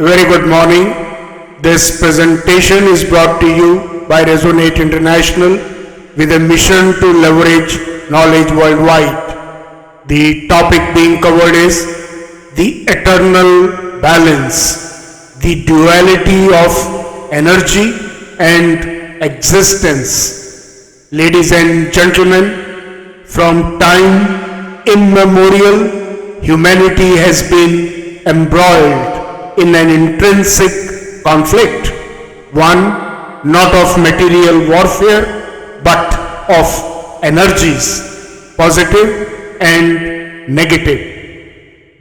A very good morning. This presentation is brought to you by Resonate International with a mission to leverage knowledge worldwide. The topic being covered is the eternal balance, the duality of energy and existence. Ladies and gentlemen, from time immemorial, humanity has been embroiled in an intrinsic conflict, one not of material warfare but of energies, positive and negative.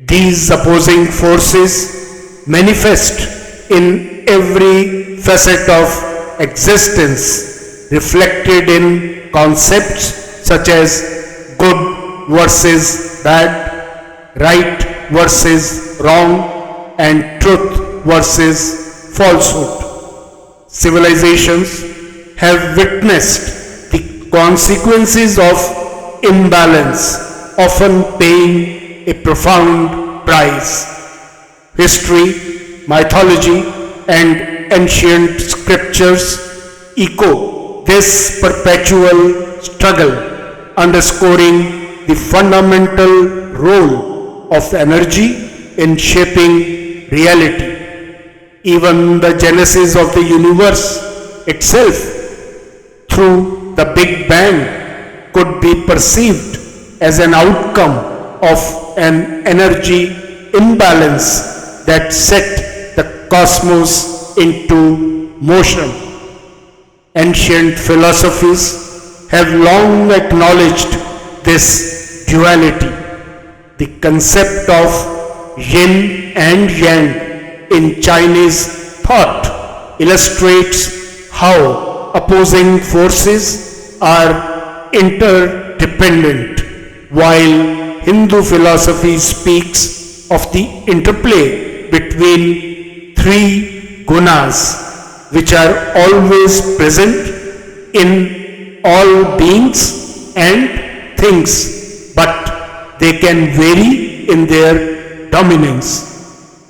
These opposing forces manifest in every facet of existence, reflected in concepts such as good versus bad, right versus wrong, and truth versus falsehood. Civilizations have witnessed the consequences of imbalance, often paying a profound price. History, mythology, and ancient scriptures echo this perpetual struggle, underscoring the fundamental role of energy in shaping reality. Even the genesis of the universe itself, through the Big Bang, could be perceived as an outcome of an energy imbalance that set the cosmos into motion. Ancient philosophies have long acknowledged this duality. The concept of yin and yang in Chinese thought illustrates how opposing forces are interdependent, while Hindu philosophy speaks of the interplay between three gunas, which are always present in all beings and things, but they can vary in their dominance.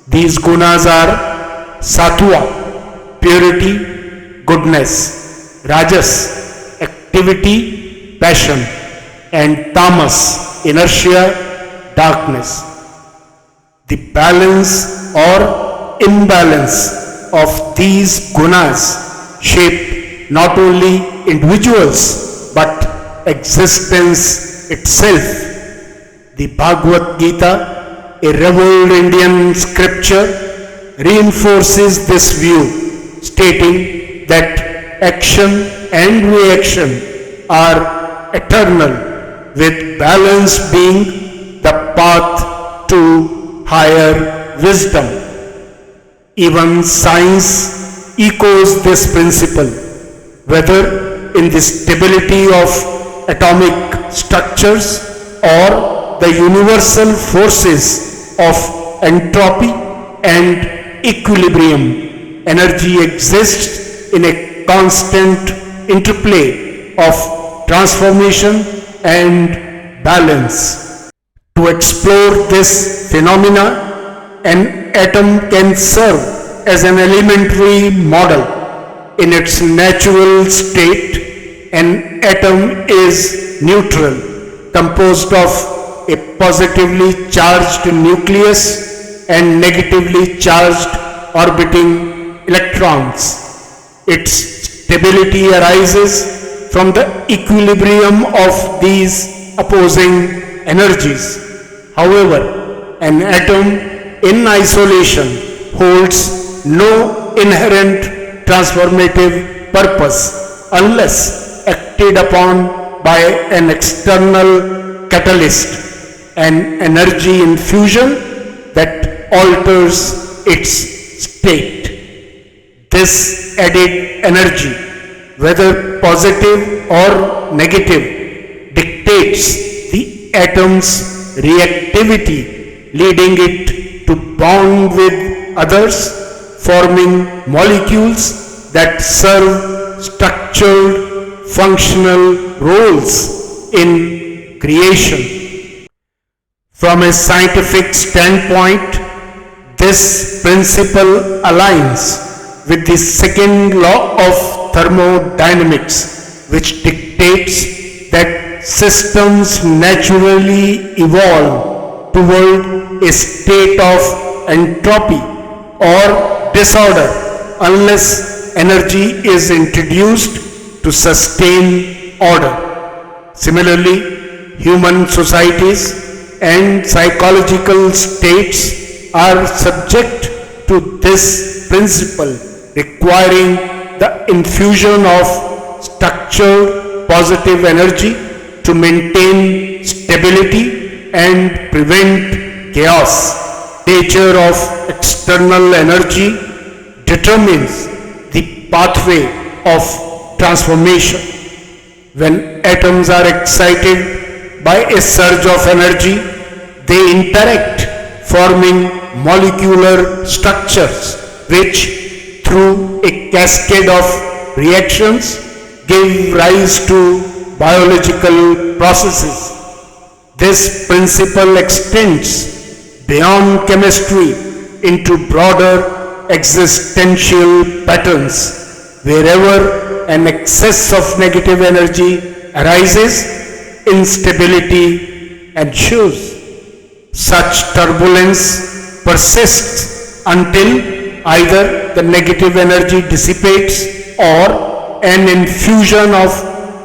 These gunas are sattva, purity, goodness; rajas, activity, passion; and tamas, inertia, darkness. The balance or imbalance of these gunas shape not only individuals but existence itself. The Bhagavad Gita, a revered Indian scripture, reinforces this view, stating that action and reaction are eternal, with balance being the path to higher wisdom. Even science echoes this principle, whether in the stability of atomic structures or the universal forces of entropy and equilibrium. Energy exists in a constant interplay of transformation and balance. To explore this phenomena, an atom can serve as an elementary model. In its natural state, an atom is neutral, composed of a positively charged nucleus and negatively charged orbiting electrons. Its stability arises from the equilibrium of these opposing energies. However, an atom in isolation holds no inherent transformative purpose unless acted upon by an external catalyst, an energy infusion that alters its state. This added energy, whether positive or negative, dictates the atom's reactivity, leading it to bond with others, forming molecules that serve structured functional roles in creation. From a scientific standpoint, This principle aligns with the second law of thermodynamics, which dictates that systems naturally evolve toward a state of entropy or disorder unless energy is introduced to sustain order. Similarly, human societies and psychological states are subject to this principle, requiring the infusion of structured positive energy to maintain stability and prevent chaos. Nature of external energy determines the pathway of transformation. When atoms are excited by a surge of energy, they interact, forming molecular structures which, through a cascade of reactions, give rise to biological processes. This principle extends beyond chemistry into broader existential patterns. Wherever an excess of negative energy arises, instability ensues. Such turbulence persists until either the negative energy dissipates or an infusion of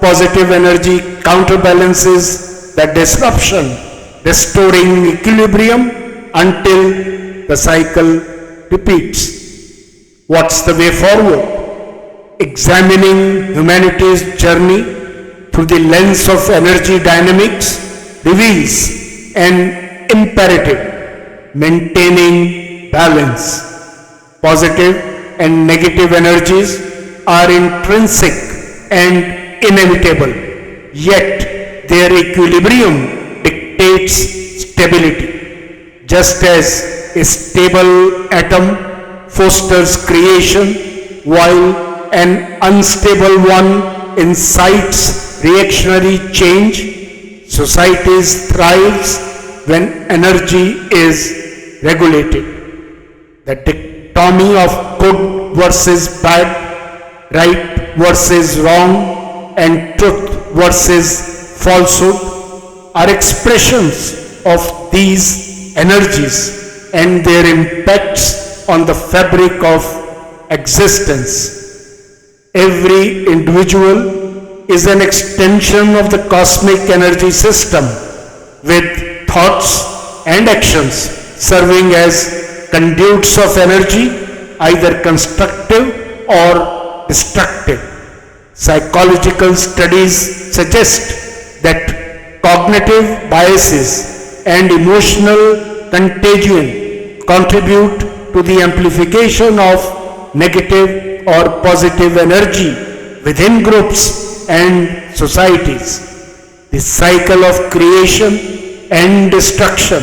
positive energy counterbalances the disruption, restoring equilibrium until the cycle repeats. What's the way forward? Examining humanity's journey through the lens of energy dynamics reveals an imperative: maintaining balance. Positive and negative energies are intrinsic and inevitable, yet their equilibrium dictates stability. Just as a stable atom fosters creation, while an unstable one incites reactionary change, societies thrives when energy is regulated. The dichotomy of good versus bad, right versus wrong, and truth versus falsehood are expressions of these energies and their impacts on the fabric of existence. Every individual is an extension of the cosmic energy system, with thoughts and actions serving as conduits of energy, either constructive or destructive. Psychological studies suggest that cognitive biases and emotional contagion contribute to the amplification of negative or positive energy within groups and societies. The cycle of creation and destruction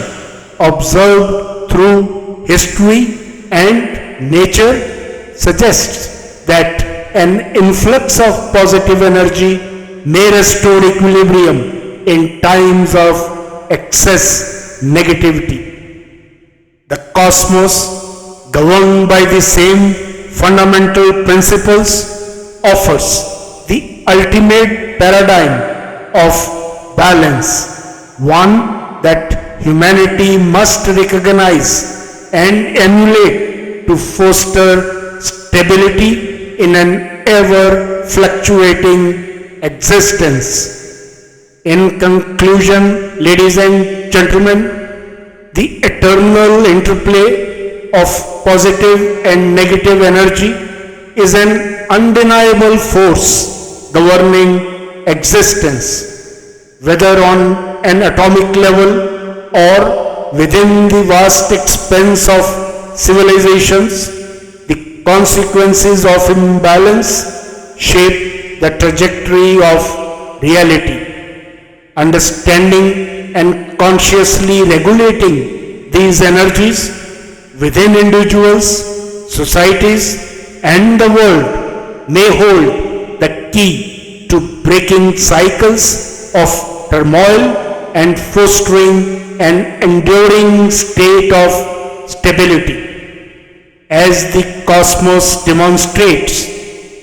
observed through history and nature suggests that an influx of positive energy may restore equilibrium in times of excess negativity. The cosmos, governed by the same fundamental principles, offers the ultimate paradigm of balance, one that humanity must recognize and emulate to foster stability in an ever fluctuating existence. In conclusion, ladies and gentlemen, the eternal interplay of positive and negative energy is an undeniable force governing existence, whether on an atomic level or within the vast expanse of civilizations. The consequences of imbalance shape the trajectory of reality. Understanding and consciously regulating these energies within individuals, societies, and the world may hold the key to breaking cycles of turmoil and fostering an enduring state of stability. As the cosmos demonstrates,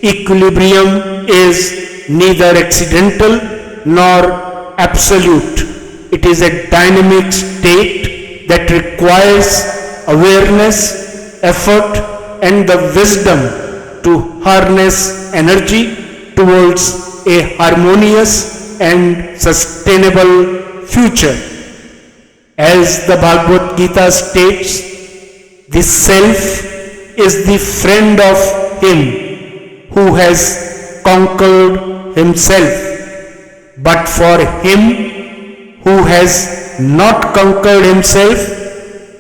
equilibrium is neither accidental nor absolute. It is a dynamic state that requires awareness, effort, and the wisdom to harness energy towards a harmonious and sustainable future. As the Bhagavad Gita states, the self is the friend of him who has conquered himself. But for him who has not conquered himself,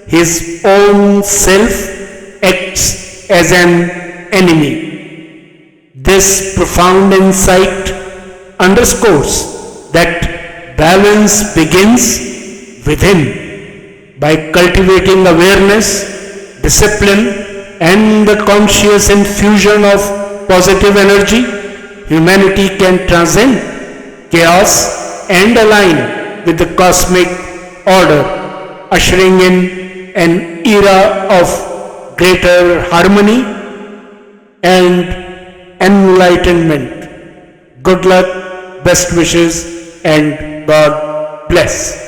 his own self acts as an enemy. This profound insight underscores that balance begins within. By cultivating awareness, discipline, and the conscious infusion of positive energy, humanity can transcend chaos and align with the cosmic order, ushering in an era of greater harmony and enlightenment. Good luck, best wishes, and God bless.